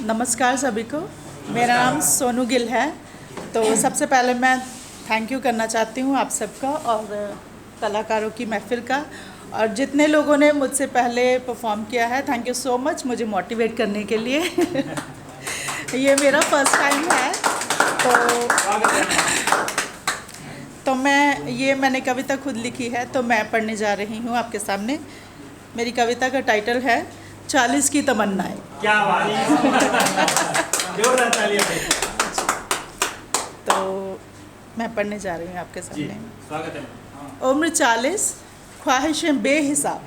नमस्कार सभी को। मेरा नाम सोनू गिल है। तो सबसे पहले मैं थैंक यू करना चाहती हूँ आप सबका और कलाकारों की महफ़िल का, और जितने लोगों ने मुझसे पहले परफॉर्म किया है, थैंक यू सो मच मुझे मोटिवेट करने के लिए। ये मेरा फर्स्ट टाइम है। तो मैंने कविता खुद लिखी है, तो मैं पढ़ने जा रही हूँ आपके सामने। मेरी कविता का टाइटल है 40 की तमन्नाएं। क्या बात है। जोरदार तालियां। तो मैं पढ़ने जा रही हूँ आपके सामने। स्वागत है। उम्र 40 ख्वाहिशें बेहिसाब।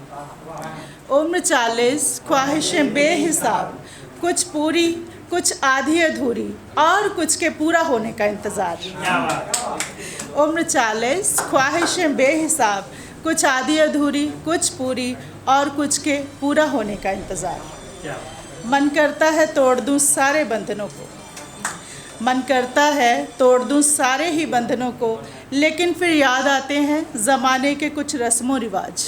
उम्र 40 ख्वाहिशें बेहिसाब, कुछ पूरी कुछ आधी अधूरी और कुछ के पूरा होने का इंतज़ार। क्या बात। उम्र 40 ख्वाहिशें बेहिसाब, कुछ आधी अधूरी कुछ पूरी और कुछ के पूरा होने का इंतज़ार। क्या बात। मन करता है तोड़ दूँ सारे बंधनों को, मन करता है तोड़ दूँ सारे ही बंधनों को, लेकिन फिर याद आते हैं ज़माने के कुछ रस्मों रिवाज।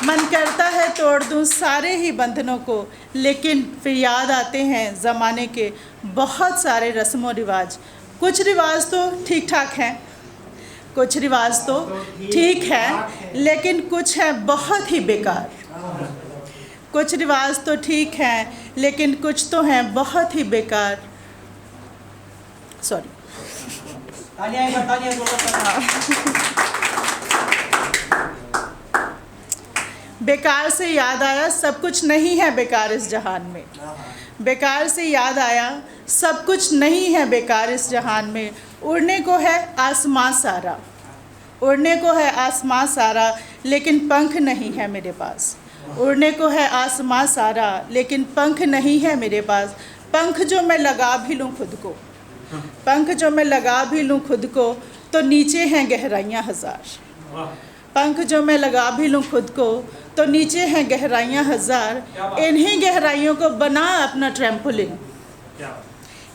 मन करता है तोड़ दूँ सारे ही बंधनों को, लेकिन फिर याद आते हैं ज़माने के बहुत सारे रस्मों रिवाज। कुछ रिवाज तो ठीक ठाक हैं, कुछ रिवाज तो ठीक है, लेकिन कुछ है बहुत ही बेकार। कुछ रिवाज तो ठीक हैं, लेकिन कुछ तो हैं बहुत ही बेकार। सॉरी। बेकार से याद आया सब कुछ नहीं है बेकार इस जहान में। बेकार से याद आया सब कुछ नहीं है बेकार इस जहान में। उड़ने को है आसमां सारा, उड़ने को है आसमां सारा, लेकिन पंख नहीं है मेरे पास। उड़ने को है आसमां सारा, लेकिन पंख नहीं है मेरे पास। पंख जो मैं लगा भी लूँ खुद को, पंख जो मैं लगा भी लूँ खुद को, तो नीचे हैं गहराइयाँ हज़ार। पंख जो मैं लगा भी लूँ खुद को, तो नीचे हैं गहराइयाँ हज़ार। इन्हीं गहराइयों को बना अपना ट्रैम्पोलिन,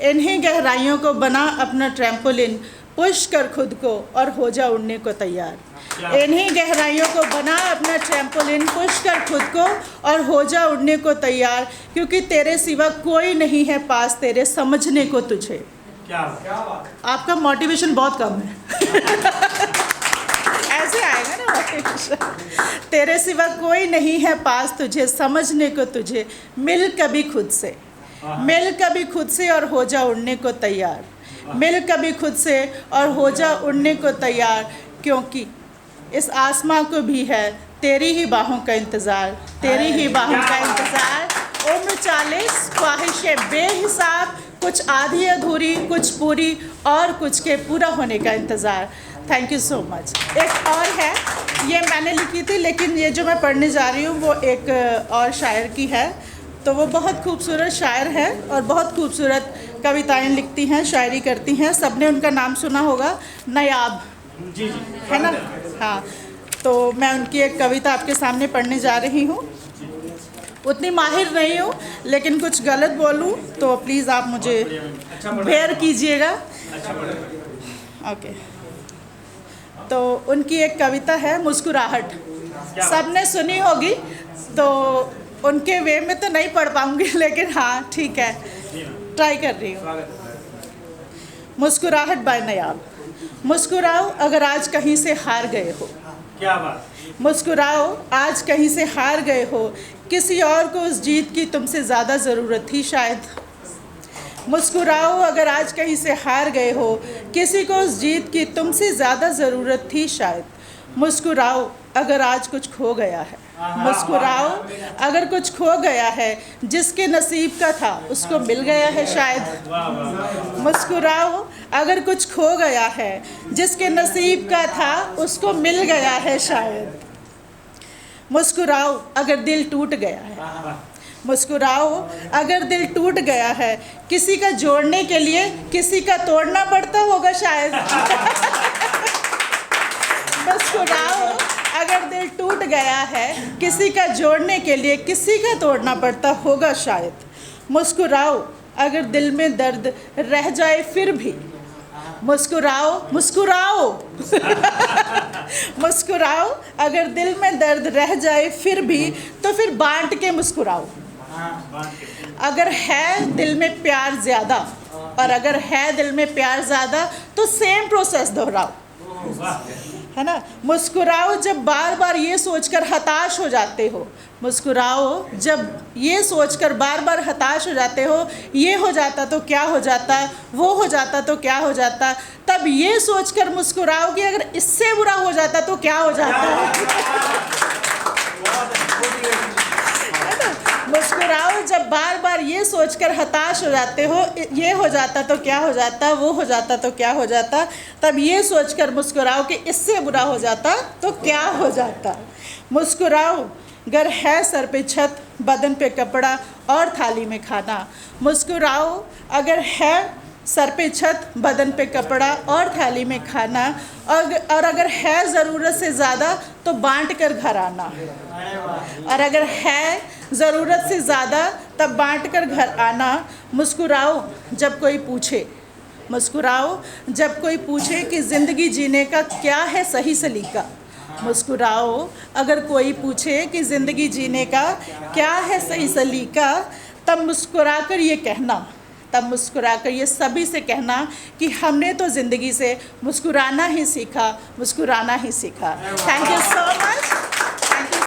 इन्हीं गहराइयों को बना अपना ट्रैम्पोलिन। पुश कर खुद को और हो जा उड़ने को तैयार। इन्हीं गहराइयों को बना अपना ट्रैम्पोलिन, पुश कर खुद को और हो जा उड़ने को तैयार, क्योंकि तेरे सिवा कोई नहीं है पास तेरे समझने को तुझे। क्या बात। आपका मोटिवेशन बहुत कम है। ऐसे आएगा ना मोटिवेशन। तेरे सिवा कोई नहीं है पास तुझे समझने को तुझे। मिल कभी खुद से, मिल कभी खुद से और हो जा उड़ने को तैयार। मिल कभी खुद से और हो जा उड़ने को तैयार, क्योंकि इस आसमां को भी है तेरी ही बाहों का इंतज़ार, तेरी ही बाहों का इंतज़ार। उम्र 40 ख्वाहिशें बेहिसाब, कुछ आधी अधूरी कुछ पूरी और कुछ के पूरा होने का इंतज़ार। Thank you so much. एक और है, ये मैंने लिखी थी, लेकिन ये जो मैं पढ़ने जा रही हूँ वो एक और शायर की है। तो वो बहुत खूबसूरत शायर है और बहुत खूबसूरत कविताएं लिखती हैं, शायरी करती हैं। सबने उनका नाम सुना होगा, नायाब। जी है ना? हाँ। तो मैं उनकी एक कविता आपके सामने पढ़ने जा रही हूँ। उतनी माहिर नहीं हूँ, लेकिन कुछ गलत बोलूँ तो प्लीज़ आप मुझे बेयर कीजिएगा। ओके। तो उनकी एक कविता है मुस्कुराहट। सबने सुनी होगी, तो उनके वे में तो नहीं पढ़ पाऊँगी, लेकिन हाँ ठीक है, ट्राई कर रही हूँ। मुस्कुराहट बाय नायाब। मुस्कुराओ अगर आज कहीं से हार गए हो। क्या बात। मुस्कुराओ आज कहीं से हार गए हो, किसी और को उस जीत की तुमसे ज़्यादा ज़रूरत थी शायद। मुस्कुराओ अगर आज कहीं से हार गए हो, किसी को उस जीत की तुमसे ज़्यादा ज़रूरत थी शायद। मुस्कुराओ अगर आज कुछ खो गया है। मुस्कुराओ अगर कुछ खो गया है, जिसके नसीब का था उसको मिल गया है शायद। मुस्कुराओ अगर कुछ खो गया है, जिसके नसीब का था उसको मिल गया है शायद। मुस्कुराओ अगर दिल टूट गया है। मुस्कुराओ अगर दिल टूट गया है, किसी का जोड़ने के लिए किसी का तोड़ना पड़ता होगा शायद। मुस्कुराओ अगर दिल टूट गया है, किसी का जोड़ने के लिए किसी का तोड़ना पड़ता होगा शायद। मुस्कुराओ अगर दिल में दर्द रह जाए फिर भी। मुस्कुराओ मुस्कुराओ मुस्कुराओ। अगर दिल में दर्द रह जाए फिर भी तो फिर बांट के मुस्कुराओ। अगर है दिल में प्यार ज़्यादा और अगर है दिल में प्यार ज़्यादा तो सेम प्रोसेस दोहराओ, है ना। मुस्कुराओ जब बार बार ये सोचकर हताश हो जाते हो। मुस्कुराओ जब ये सोचकर बार बार हताश हो जाते हो, ये हो जाता तो क्या हो जाता, वो हो जाता तो क्या हो जाता। तब ये सोचकर मुस्कुराओ कि अगर इससे बुरा हो जाता तो क्या हो जाता। मुस्कुराओ जब बार बार ये सोचकर हताश हो जाते हो, ये हो जाता तो क्या हो जाता, वो हो जाता तो क्या हो जाता। तब ये सोचकर मुस्कुराओ कि इससे बुरा हो जाता तो क्या हो जाता। मुस्कुराओ अगर है सर पे छत, बदन पे कपड़ा और थाली में खाना। मुस्कुराओ अगर है सर पे छत, बदन पे कपड़ा और थाली में खाना। और अगर है ज़रूरत से ज़्यादा तो बांट कर घर आना। और अगर है ज़रूरत से ज़्यादा तब बांट कर घर आना। मुस्कुराओ जब कोई पूछे, मुस्कुराओ जब कोई पूछे कि ज़िंदगी जीने का क्या है सही सलीका। मुस्कुराओ अगर कोई पूछे कि ज़िंदगी जीने का क्या है सही सलीका। तब मुस्कुराकर ये कहना, तब मुस्कुराकर ये सभी से कहना कि हमने तो ज़िंदगी से मुस्कुराना ही सीखा, मुस्कुराना ही सीखा। Thank you so much.